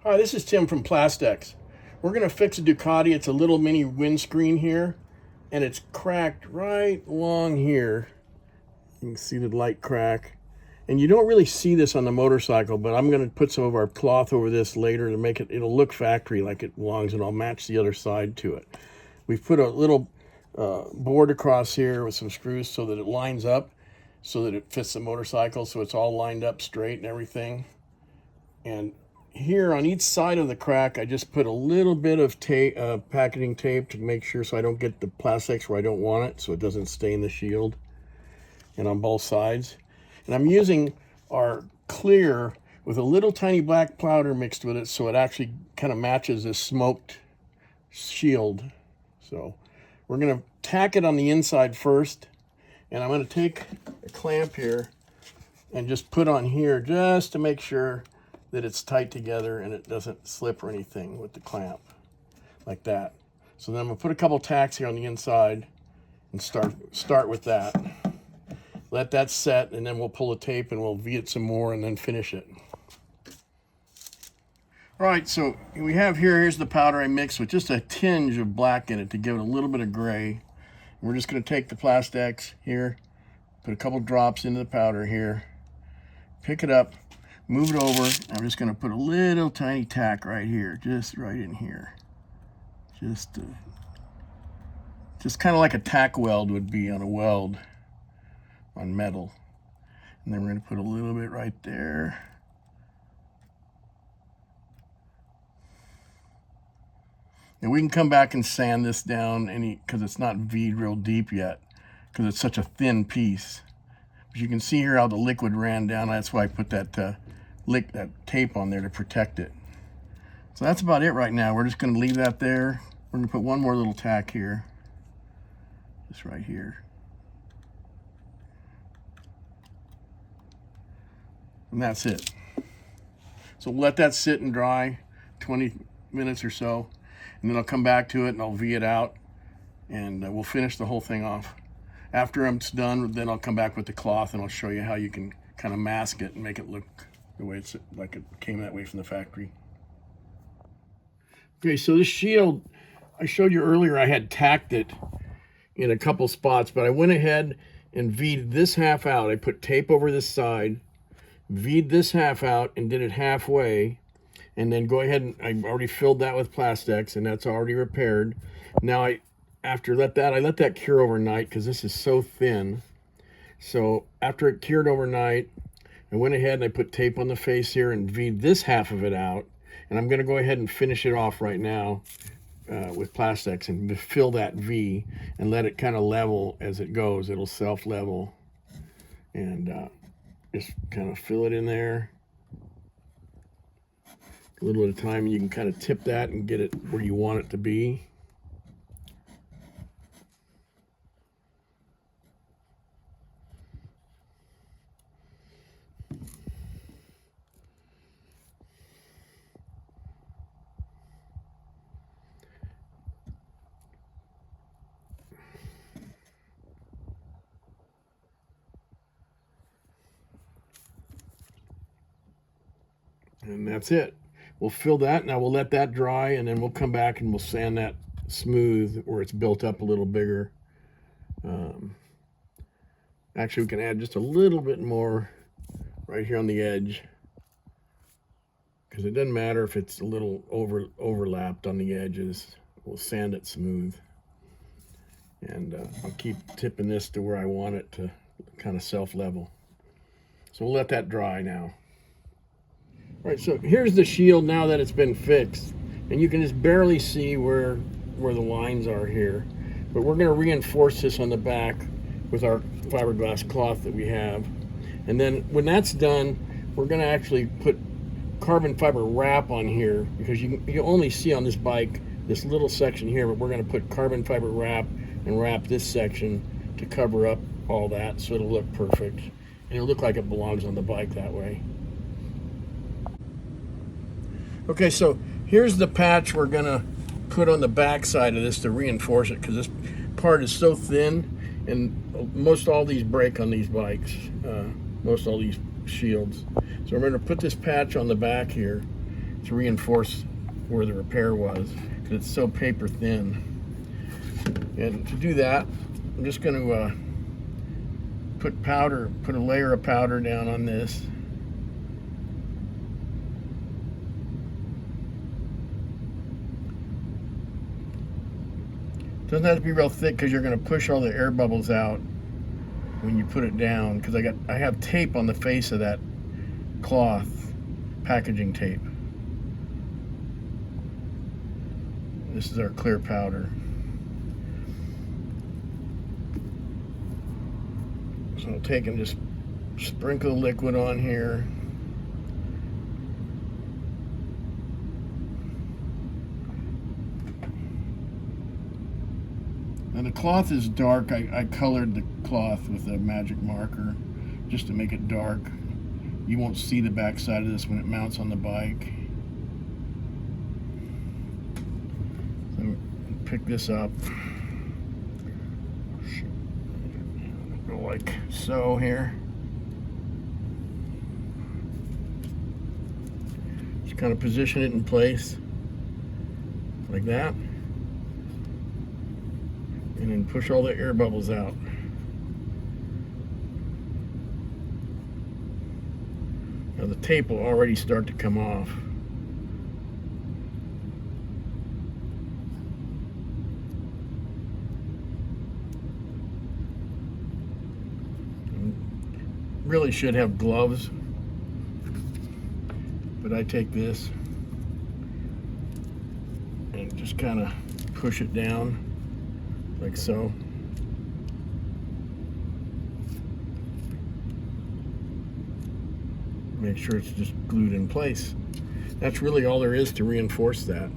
Hi, this is Tim from Plastex. We're going to fix a Ducati. It's a little mini windscreen here, and it's cracked right along here. You can see the light crack. And you don't really see this on the motorcycle, but I'm going to put some of our cloth over this later to make it, it'll look factory like it belongs, and I'll match the other side to it. We've put a little board across here with some screws so that it lines up, so that it fits the motorcycle, so it's all lined up straight and everything. And here on each side of the crack, I just put a little bit of tape, packaging tape, to make sure so I don't get the plastics where I don't want it, so it doesn't stain the shield. And on both sides. And I'm using our clear with a little tiny black powder mixed with it, so it actually kind of matches this smoked shield. So we're going to tack it on the inside first, and I'm going to take a clamp here and just put on here just to make sure that it's tight together and it doesn't slip or anything with the clamp, like that. So then I'm gonna put a couple tacks here on the inside and start with that. Let that set, and then we'll pull the tape and we'll V it some more and then finish it. All right, so we have here's the powder I mixed with just a tinge of black in it to give it a little bit of gray. We're just gonna take the Plastex here, put a couple drops into the powder here, pick it up, move it over. I'm just going to put a little tiny tack right here, just right in here. Just kind of like a tack weld would be on a weld on metal. And then we're going to put a little bit right there. And we can come back and sand this down because it's not V'd real deep yet, because it's such a thin piece. But you can see here how the liquid ran down. That's why I put that tape on there to protect it. So that's about it right now. We're just going to leave that there. We're going to put one more little tack here, just right here. And that's it. So we'll let that sit and dry 20 minutes or so, and then I'll come back to it and I'll V it out, and we'll finish the whole thing off. After it's done, then I'll come back with the cloth and I'll show you how you can kind of mask it and make it look the way it's like it came that way from the factory. Okay, so this shield, I showed you earlier I had tacked it in a couple spots, but I went ahead and V'd this half out. I put tape over this side, V'd this half out and did it halfway, and then go ahead and I already filled that with Plastex, and that's already repaired. Now I let that cure overnight because this is so thin. So after it cured overnight, I went ahead and I put tape on the face here and V'd this half of it out. And I'm going to go ahead and finish it off right now with Plastex and fill that V and let it kind of level as it goes. It'll self-level. And just kind of fill it in there. A little at a time, and you can kind of tip that and get it where you want it to be. And that's it. We'll fill that. Now we'll let that dry, and then we'll come back and we'll sand that smooth where it's built up a little bigger. Actually, we can add just a little bit more right here on the edge, because it doesn't matter if it's a little overlapped on the edges. We'll sand it smooth. And I'll keep tipping this to where I want it to kind of self-level. So we'll let that dry now. All right, so here's the shield now that it's been fixed, and you can just barely see where the lines are here. But we're going to reinforce this on the back with our fiberglass cloth that we have. And then when that's done, we're going to actually put carbon fiber wrap on here, because you only see on this bike this little section here, but we're going to put carbon fiber wrap and wrap this section to cover up all that, so it'll look perfect. And it'll look like it belongs on the bike that way. Okay, so here's the patch we're gonna put on the back side of this to reinforce it, because this part is so thin, and most all these break on these bikes, most all these shields. So we're gonna put this patch on the back here, to reinforce where the repair was, because it's so paper thin. And to do that, I'm just going to put a layer of powder down on this. Doesn't have to be real thick because you're going to push all the air bubbles out when you put it down, because I have tape on the face of that cloth, packaging tape. This is our clear powder. So I'll take and just sprinkle liquid on here. Now the cloth is dark. I colored the cloth with a magic marker just to make it dark. You won't see the back side of this when it mounts on the bike. So pick this up. Go like so here. Just kind of position it in place like that. And then push all the air bubbles out. Now the tape will already start to come off. Really should have gloves, but I take this and just kind of push it down like so. Make sure it's just glued in place. That's really all there is to reinforce that.